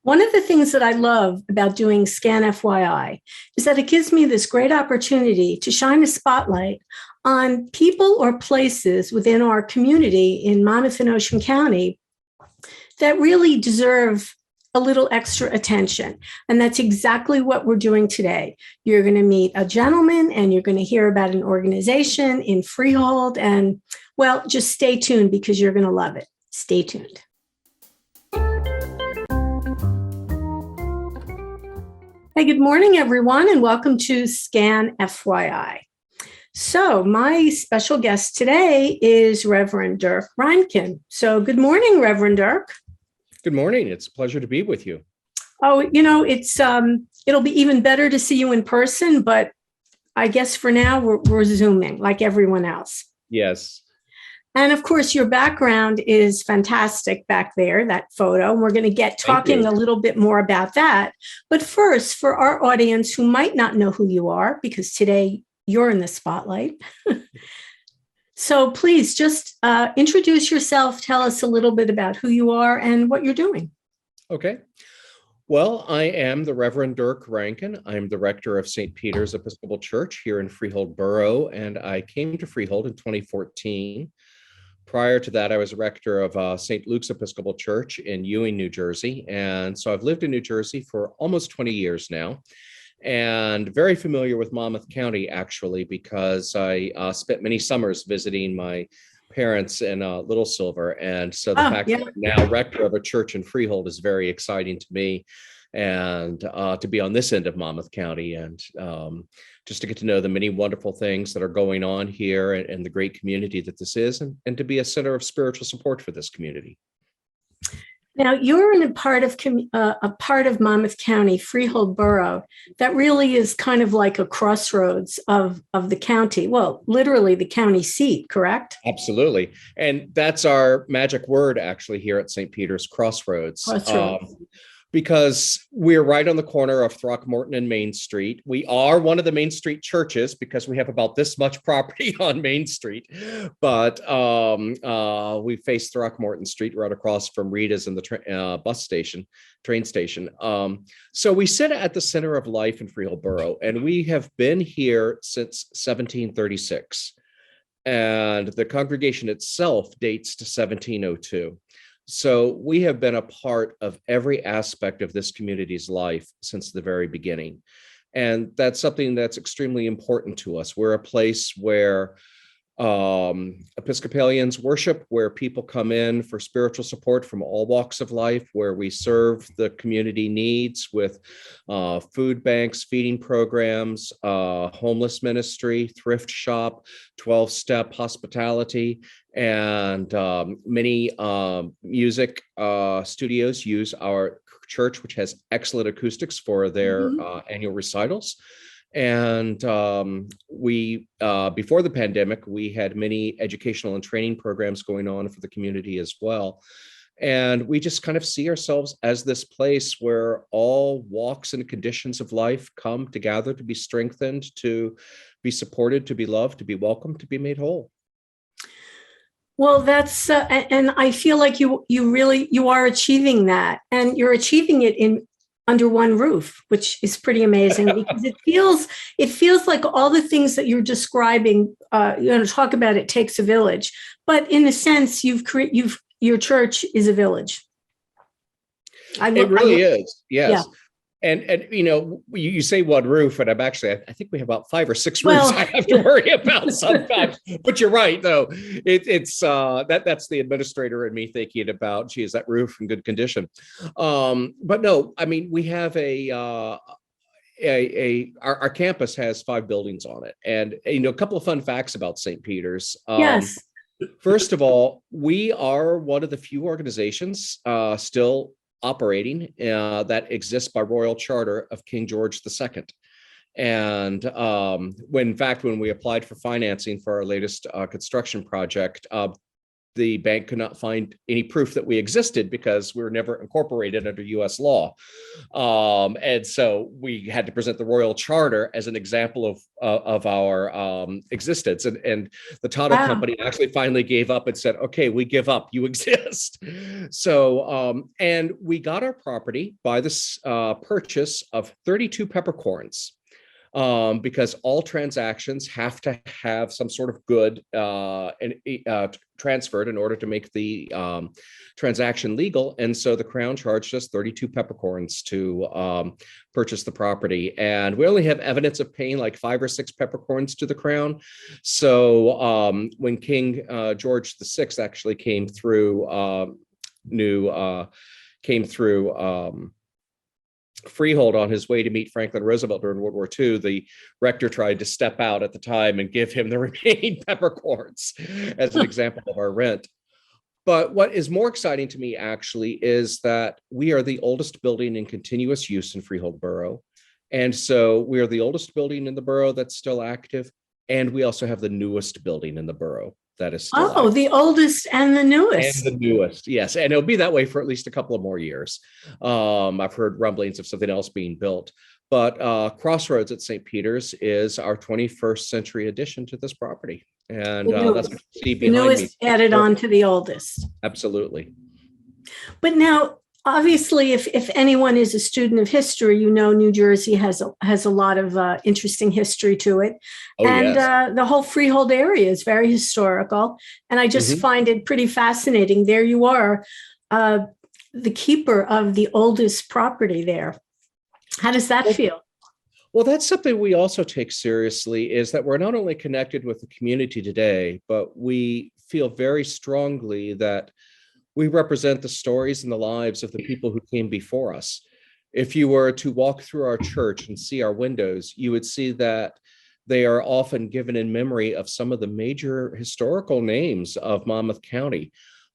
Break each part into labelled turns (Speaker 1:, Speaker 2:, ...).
Speaker 1: One of the things that I love about doing Scan FYI is that it gives me this great opportunity to shine a spotlight on people or places within our community in Monmouth and Ocean County that really deserve a little extra attention. And that's exactly what we're doing today. You're going to meet a gentleman and you're going to hear about an organization in Freehold. And well, just stay tuned because you're going to love it. Stay tuned. Hey, good morning, everyone, and welcome to Scan FYI. So my special guest today is Reverend Dirk Reinken. So good morning, Reverend Dirk.
Speaker 2: Good morning. It's a pleasure to be with you.
Speaker 1: Oh, it'll be even better to see you in person, but I guess for now we're Zooming like everyone else.
Speaker 2: Yes.
Speaker 1: And of course, your background is fantastic back there, that photo. We're going to get talking a little bit more about that. But first, for our audience who might not know who you are, because today you're in the spotlight. So please just introduce yourself. Tell us a little bit about who you are and what you're doing.
Speaker 2: Okay. Well, I am the Reverend Dirk Reinken. I'm the rector of St. Peters Episcopal Church here in Freehold Borough, and I came to Freehold in 2014. Prior to that, I was rector of St. Luke's Episcopal Church in Ewing, New Jersey. And so I've lived in New Jersey for almost 20 years now, and very familiar with Monmouth County, actually, because I spent many summers visiting my parents in Little Silver. And so the fact that I'm now rector of a church in Freehold is very exciting to me, and to be on this end of Monmouth County, and just to get to know the many wonderful things that are going on here and the great community that this is, and to be a center of spiritual support for this community.
Speaker 1: Now, you're in a part of Monmouth County, Freehold Borough, that really is kind of like a crossroads of the county. Well, literally the county seat, correct?
Speaker 2: Absolutely. And that's our magic word, actually, here at St. Peters Crossroads. Because we're right on the corner of Throckmorton and Main Street. We are one of the Main Street churches because we have about this much property on Main Street, but we face Throckmorton Street right across from Rita's and the train station. So we sit at the center of life in Freehold Borough, and we have been here since 1736. And the congregation itself dates to 1702. So we have been a part of every aspect of this community's life since the very beginning. And that's something that's extremely important to us. We're a place where Episcopalians worship, where people come in for spiritual support from all walks of life, where we serve the community needs with food banks, feeding programs, homeless ministry, thrift shop, 12-step hospitality, and many music studios use our church, which has excellent acoustics for their annual recitals. And we, before the pandemic, we had many educational and training programs going on for the community as well. And we just kind of see ourselves as this place where all walks and conditions of life come together to be strengthened, to be supported, to be loved, to be welcomed, to be made whole.
Speaker 1: Well, that's and I feel like you are achieving that, and you're achieving it under one roof, which is pretty amazing because it feels like all the things that you're describing. Talk about it takes a village, but in a sense, your church is a village.
Speaker 2: It really is, yes. Yeah. And you say one roof, and I think we have about 5 or 6 roofs I have to worry about sometimes. But you're right, though. It's that's the administrator and me thinking about, is that roof in good condition? But no, I mean, we have our campus has 5 buildings on it, and a couple of fun facts about St. Peters.
Speaker 1: Yes.
Speaker 2: First of all, we are one of the few organizations still operating that exists by royal charter of King George II. And when we applied for financing for our latest construction project, the bank could not find any proof that we existed because we were never incorporated under U.S. law. And so we had to present the royal charter as an example of our existence. And the title company actually finally gave up and said, okay, we give up, you exist. So, and we got our property by this purchase of 32 peppercorns. Because all transactions have to have some sort of good transferred in order to make the transaction legal. And so the Crown charged us 32 peppercorns to purchase the property. And we only have evidence of paying like 5 or 6 peppercorns to the Crown. So when King George VI actually came through Freehold on his way to meet Franklin Roosevelt during World War II, the rector tried to step out at the time and give him the remaining peppercorns as an example of our rent. But what is more exciting to me actually is that we are the oldest building in continuous use in Freehold Borough. And so we are the oldest building in the borough that's still active. And we also have the newest building in the borough that is still active.
Speaker 1: The oldest and the newest.
Speaker 2: And the newest, yes. And it'll be that way for at least a couple of more years. I've heard rumblings of something else being built. But Crossroads at St. Peters is our 21st century addition to this property. And that's what you see behind me. The newest
Speaker 1: added on to the oldest.
Speaker 2: Absolutely.
Speaker 1: But now, obviously, if anyone is a student of history, you know New Jersey has a lot of interesting history to it. Yes. The whole Freehold area is very historical. And I just find it pretty fascinating. There you are, the keeper of the oldest property there. How does that feel?
Speaker 2: Well, that's something we also take seriously, is that we're not only connected with the community today, but we feel very strongly that we represent the stories and the lives of the people who came before us. If you were to walk through our church and see our windows, you would see that they are often given in memory of some of the major historical names of Monmouth County.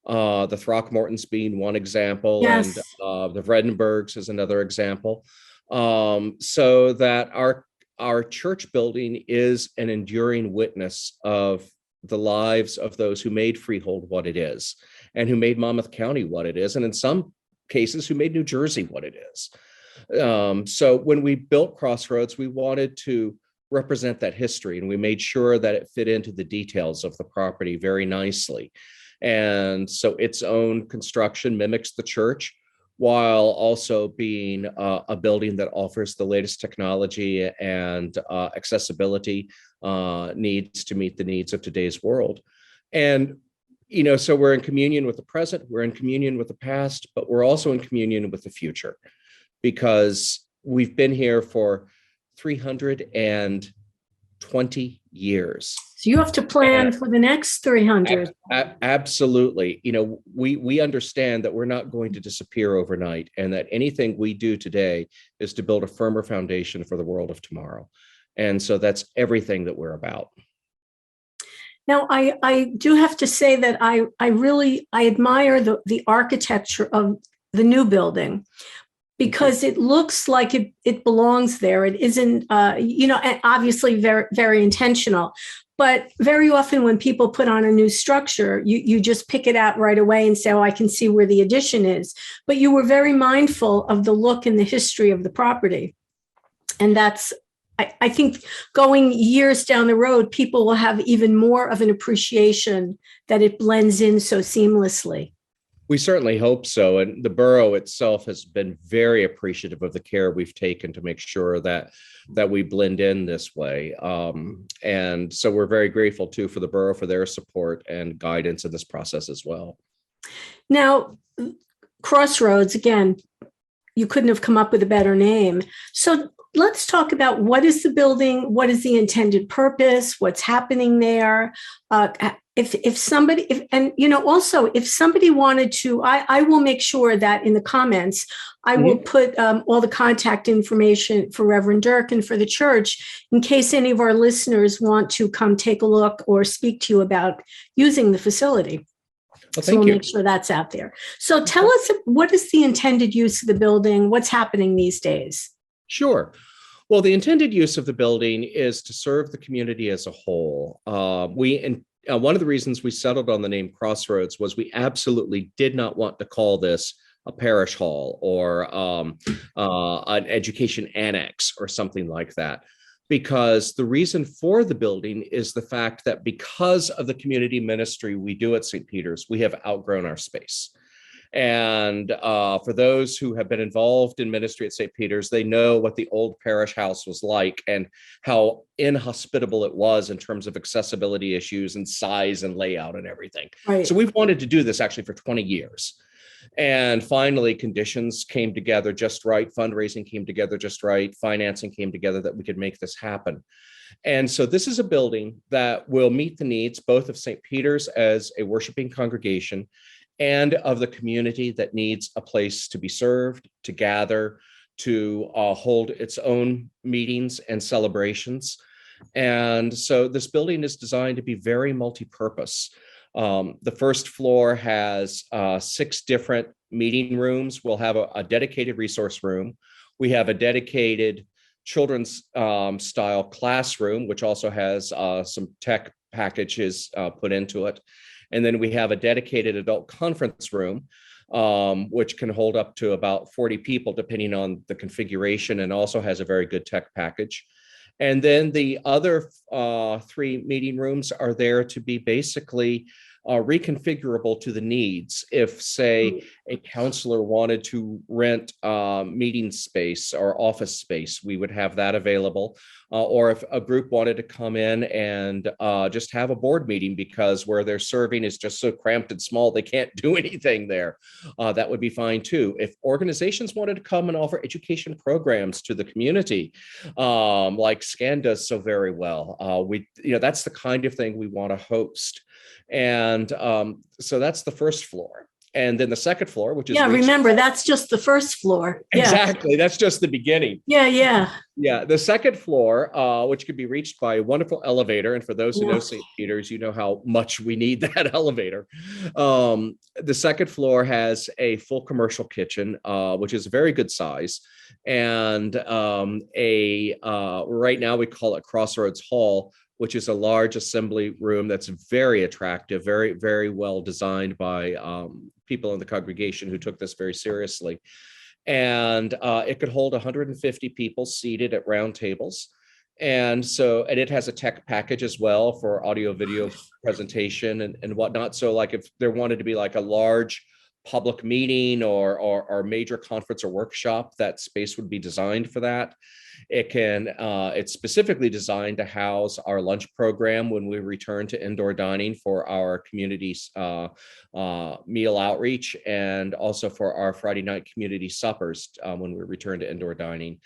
Speaker 2: The Throckmortons being one example, yes, and the Vredenbergs is another example. So that our church building is an enduring witness of the lives of those who made Freehold what it is, and who made Monmouth County what it is, and in some cases who made New Jersey what it is. So when we built Crossroads, we wanted to represent that history, and we made sure that it fit into the details of the property very nicely. And so its own construction mimics the church, while also being a building that offers the latest technology and accessibility needs to meet the needs of today's world. And, you know, so we're in communion with the present, we're in communion with the past, but we're also in communion with the future, because we've been here for 320 years.
Speaker 1: So you have to plan for the next 300.
Speaker 2: Absolutely. You know, we understand that we're not going to disappear overnight, and that anything we do today is to build a firmer foundation for the world of tomorrow. And so that's everything that we're about.
Speaker 1: Now, I do have to say that I admire the architecture of the new building, because it looks like it belongs there. It isn't, obviously very, very intentional. But very often when people put on a new structure, you just pick it out right away and say, oh, I can see where the addition is. But you were very mindful of the look and the history of the property. And that's, I think, going years down the road, people will have even more of an appreciation that it blends in so seamlessly.
Speaker 2: We certainly hope so. And the borough itself has been very appreciative of the care we've taken to make sure that we blend in this way. And so we're very grateful too for the borough for their support and guidance in this process as well. Now,
Speaker 1: Crossroads, again, you couldn't have come up with a better name. So let's talk about what is the building, what is the intended purpose, what's happening there. If somebody wanted to, I will make sure that in the comments, I will put all the contact information for Reverend Dirk and for the church, in case any of our listeners want to come take a look or speak to you about using the facility.
Speaker 2: Well,
Speaker 1: so we'll make sure that's out there. So tell us, what is the intended use of the building? What's happening these days?
Speaker 2: Sure. Well, the intended use of the building is to serve the community as a whole. We one of the reasons we settled on the name Crossroads was we absolutely did not want to call this a parish hall or an education annex or something like that. Because the reason for the building is the fact that because of the community ministry we do at St. Peter's, we have outgrown our space. And for those who have been involved in ministry at St. Peter's, they know what the old parish house was like and how inhospitable it was in terms of accessibility issues and size and layout and everything.
Speaker 1: Right.
Speaker 2: So we've wanted to do this actually for 20 years. And finally, conditions came together just right. Fundraising came together just right. Financing came together that we could make this happen. And so this is a building that will meet the needs both of St. Peter's as a worshiping congregation and of the community that needs a place to be served, to gather, to hold its own meetings and celebrations. And so this building is designed to be very multi-purpose. The first floor has 6 different meeting rooms. We'll have a dedicated resource room. We have a dedicated children's style classroom, which also has some tech packages put into it. And then we have a dedicated adult conference room, which can hold up to about 40 people, depending on the configuration, and also has a very good tech package. And then the other 3 meeting rooms are there to be basically reconfigurable to the needs. If, say, a counselor wanted to rent meeting space or office space, we would have that available. Or if a group wanted to come in and just have a board meeting because where they're serving is just so cramped and small, they can't do anything there, that would be fine too. If organizations wanted to come and offer education programs to the community, like SCAN does so very well, that's the kind of thing we want to host. And so that's the first floor. And then the second floor, which is
Speaker 1: remember, that's just the first floor.
Speaker 2: Exactly. That's just the beginning.
Speaker 1: Yeah.
Speaker 2: The second floor, which could be reached by a wonderful elevator. And for those who know St. Peter's, you know how much we need that elevator. The second floor has a full commercial kitchen, which is a very good size. And right now we call it Crossroads Hall, which is a large assembly room that's very attractive, very, very well designed by people in the congregation who took this very seriously. And it could hold 150 people seated at round tables. And it has a tech package as well for audio, video presentation and whatnot. So like if there wanted to be like a large public meeting or major conference or workshop, that space would be designed for that. It's specifically designed to house our lunch program when we return to indoor dining for our community's meal outreach, and also for our Friday night community suppers when we return to indoor dining.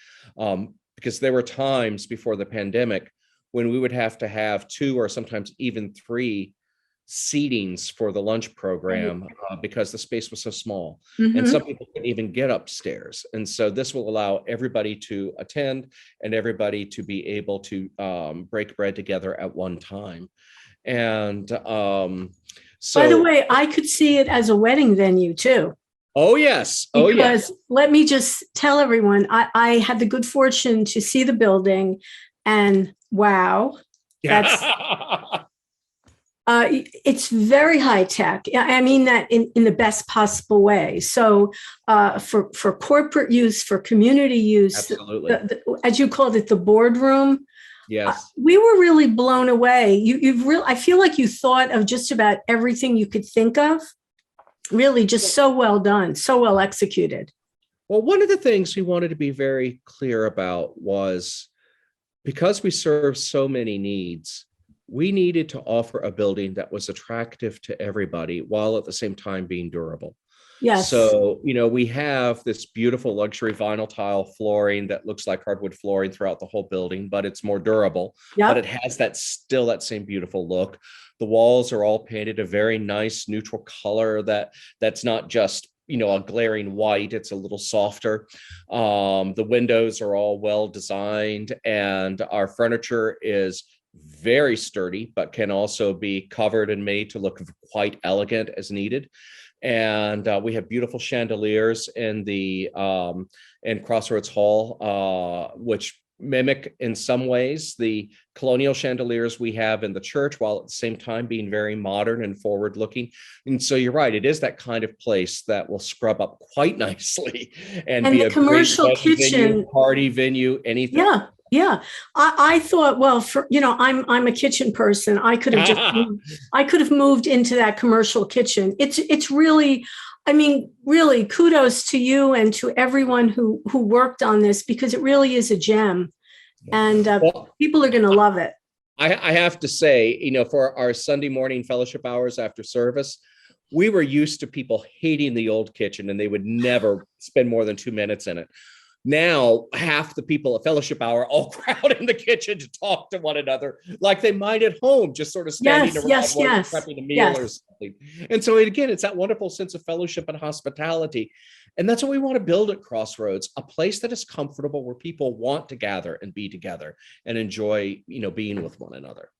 Speaker 2: Because there were times before the pandemic when we would have to have 2 or sometimes even 3 seatings for the lunch program because the space was so small. And some people couldn't even get upstairs. And so this will allow everybody to attend and everybody to be able to break bread together at one time. And so,
Speaker 1: by the way, I could see it as a wedding venue too.
Speaker 2: Oh, yes. Oh,
Speaker 1: because
Speaker 2: yes.
Speaker 1: Let me just tell everyone, I had the good fortune to see the building, and wow, that's it's very high tech. I mean that in the best possible way. So for corporate use, for community use,
Speaker 2: absolutely,
Speaker 1: as you called it, the boardroom.
Speaker 2: Yes,
Speaker 1: we were really blown away. I feel like you thought of just about everything you could think of. Really, just so well done, so well executed.
Speaker 2: Well, one of the things we wanted to be very clear about was because we serve so many needs, we needed to offer a building that was attractive to everybody while at the same time being durable.
Speaker 1: Yes.
Speaker 2: So, we have this beautiful luxury vinyl tile flooring that looks like hardwood flooring throughout the whole building, but it's more durable.
Speaker 1: Yep.
Speaker 2: But it has that same beautiful look. The walls are all painted a very nice neutral color that's not just a glaring white. It's a little softer. The windows are all well designed, and our furniture is very sturdy, but can also be covered and made to look quite elegant as needed. And we have beautiful chandeliers in Crossroads Hall, which mimic in some ways the colonial chandeliers we have in the church, while at the same time being very modern and forward looking. And so you're right, it is that kind of place that will scrub up quite nicely and be
Speaker 1: the
Speaker 2: a
Speaker 1: commercial
Speaker 2: great
Speaker 1: kitchen
Speaker 2: venue, party venue, anything.
Speaker 1: Yeah, yeah. I thought, well, I'm a kitchen person. I could have moved into that commercial kitchen. It's really, I mean, really kudos to you and to everyone who worked on this, because it really is a gem, and
Speaker 2: Well,
Speaker 1: people are going to love it.
Speaker 2: I have to say, for our Sunday morning fellowship hours after service, we were used to people hating the old kitchen and they would never spend more than 2 minutes in it. Now, half the people at fellowship hour all crowd in the kitchen to talk to one another like they might at home, just sort of standing around prepping a meal or something. And so again, it's that wonderful sense of fellowship and hospitality. And that's what we want to build at Crossroads, a place that is comfortable, where people want to gather and be together and enjoy, being with one another.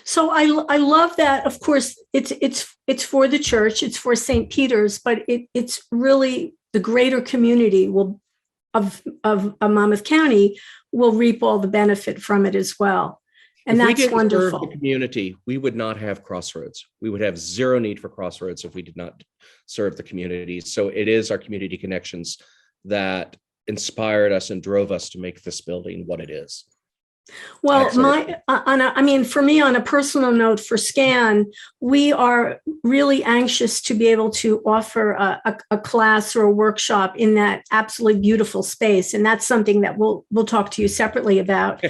Speaker 1: So I love that. Of course, it's for the church, it's for St. Peter's, but it's really the greater community of Monmouth County will reap all the benefit from it as well. And
Speaker 2: if
Speaker 1: that's
Speaker 2: we didn't
Speaker 1: wonderful.
Speaker 2: Serve the community, we would not have Crossroads. We would have zero need for Crossroads if we did not serve the community. So it is our community connections that inspired us and drove us to make this building what it is.
Speaker 1: Well, for me, on a personal note, for SCAN, we are really anxious to be able to offer a class or a workshop in that absolutely beautiful space, and that's something that we'll talk to you separately about.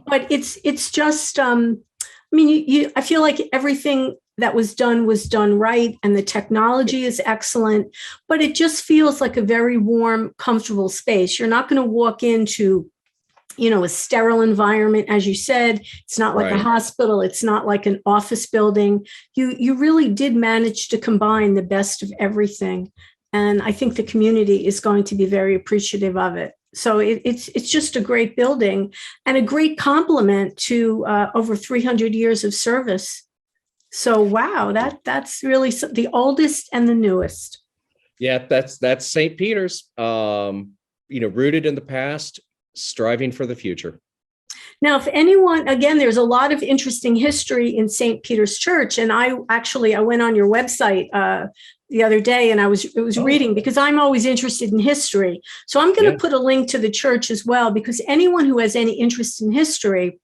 Speaker 1: But it's just, I feel like everything that was done right, and the technology is excellent, but it just feels like a very warm, comfortable space. You're not going to walk into a sterile environment, as you said. It's not like a hospital. It's not like an office building. You really did manage to combine the best of everything. And I think the community is going to be very appreciative of it. So it's just a great building and a great compliment to over 300 years of service. So, wow, that's really the oldest and the newest.
Speaker 2: Yeah, that's St. Peter's, rooted in the past, striving for the future.
Speaker 1: Now, if anyone, again, there's a lot of interesting history in St. Peter's Church. And I went on your website the other day, and I was reading, because I'm always interested in history. So I'm going to put a link to the church as well, because anyone who has any interest in history,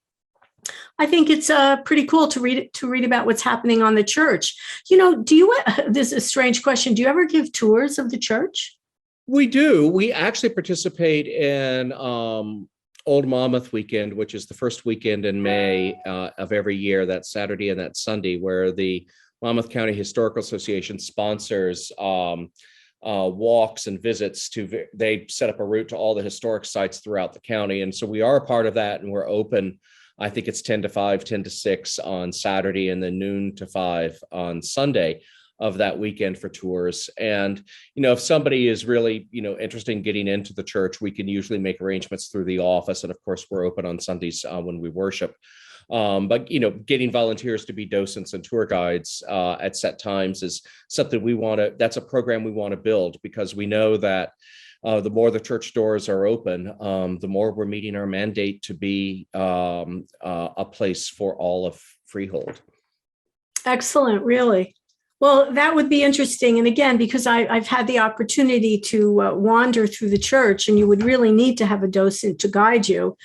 Speaker 1: I think it's pretty cool to read about what's happening on the church. This is a strange question. Do you ever give tours of the church?
Speaker 2: We do. We actually participate in Old Monmouth Weekend, which is the first weekend in May of every year, that Saturday and that Sunday, where the Monmouth County Historical Association sponsors walks and visits they set up a route to all the historic sites throughout the county. And so we are a part of that, and we're open. I think it's 10 to 5, 10 to 6 on Saturday, and then noon to 5 on Sunday of that weekend for tours. And, if somebody is really, interested in getting into the church, we can usually make arrangements through the office. And of course, we're open on Sundays when we worship. But, getting volunteers to be docents and tour guides at set times is something that's a program we want to build, because we know that the more the church doors are open, the more we're meeting our mandate to be a place for all of Freehold.
Speaker 1: Excellent, really. Well, that would be interesting. And again, because I've had the opportunity to wander through the church, and you would really need to have a docent to guide you.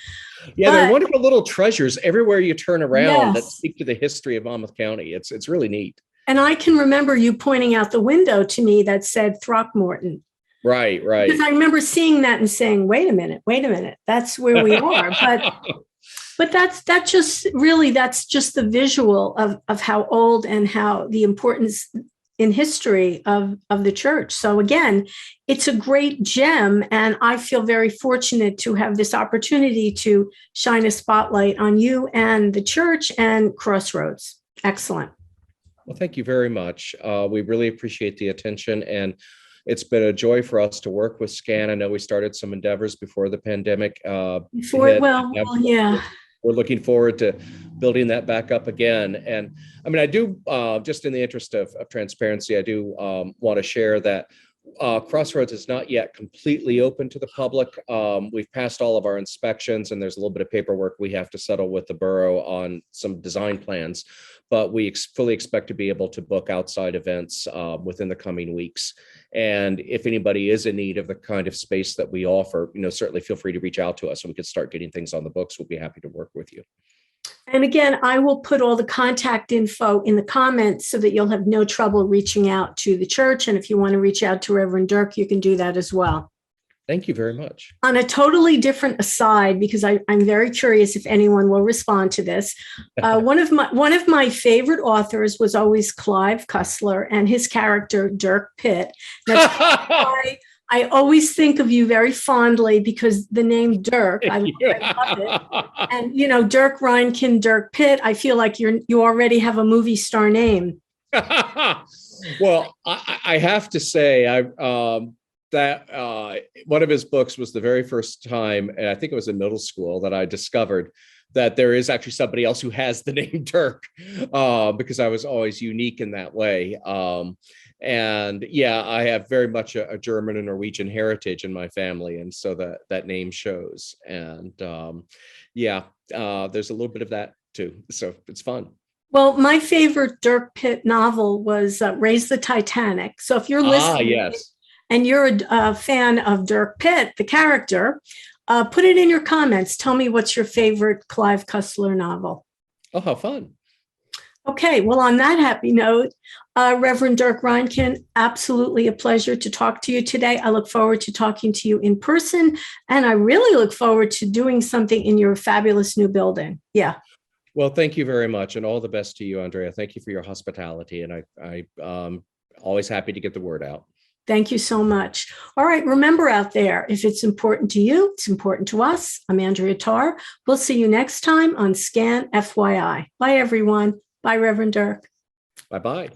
Speaker 2: Yeah, there are wonderful little treasures everywhere you turn around that speak to the history of Monmouth County. It's really neat.
Speaker 1: And I can remember you pointing out the window to me that said Throckmorton.
Speaker 2: Right.
Speaker 1: Because I remember seeing that and saying, wait a minute, that's where we are. But that's just the visual of how old and how the importance in history of the church. So again, it's a great gem, and I feel very fortunate to have this opportunity to shine a spotlight on you and the church and Crossroads. Excellent.
Speaker 2: Well, thank you very much. We really appreciate the attention, and it's been a joy for us to work with SCAN. I know we started some endeavors before the pandemic. We're looking forward to building that back up again. And I mean, I do, just in the interest of transparency, I do want to share that Crossroads is not yet completely open to the public. We've passed all of our inspections, and there's a little bit of paperwork we have to settle with the borough on some design plans, but we fully expect to be able to book outside events within the coming weeks. And if anybody is in need of the kind of space that we offer, certainly feel free to reach out to us and we could start getting things on the books. We'll be happy to work with you.
Speaker 1: And again, I will put all the contact info in the comments so that you'll have no trouble reaching out to the church. And if you want to reach out to Reverend Dirk, you can do that as well.
Speaker 2: Thank you very much.
Speaker 1: On a totally different aside, because I'm very curious if anyone will respond to this. One of my favorite authors was always Clive Cussler and his character Dirk Pitt. That's why I always think of you very fondly because the name Dirk, I love it. And Dirk Reinken, Dirk Pitt. I feel like you already have a movie star name.
Speaker 2: Well, I have to say, that one of his books was the very first time, and I think it was in middle school, that I discovered that there is actually somebody else who has the name Dirk, because I was always unique in that way. And yeah, I have very much a German and Norwegian heritage in my family, and so that name shows. And there's a little bit of that too, so it's fun. Well,
Speaker 1: my favorite Dirk Pitt novel was Raise the Titanic. So if you're listening,
Speaker 2: yes, and
Speaker 1: you're a fan of Dirk Pitt, the character, put it in your comments. Tell me what's your favorite Clive Cussler novel.
Speaker 2: Oh, how fun.
Speaker 1: Okay, well, on that happy note, Reverend Dirk Reinken, absolutely a pleasure to talk to you today. I look forward to talking to you in person, and I really look forward to doing something in your fabulous new building. Yeah.
Speaker 2: Well, thank you very much, and all the best to you, Andrea. Thank you for your hospitality, and I always happy to get the word out.
Speaker 1: Thank you so much. All right, remember out there, if it's important to you, it's important to us. I'm Andrea Tarr. We'll see you next time on Scan FYI. Bye, everyone. Bye, Reverend Dirk.
Speaker 2: Bye-bye.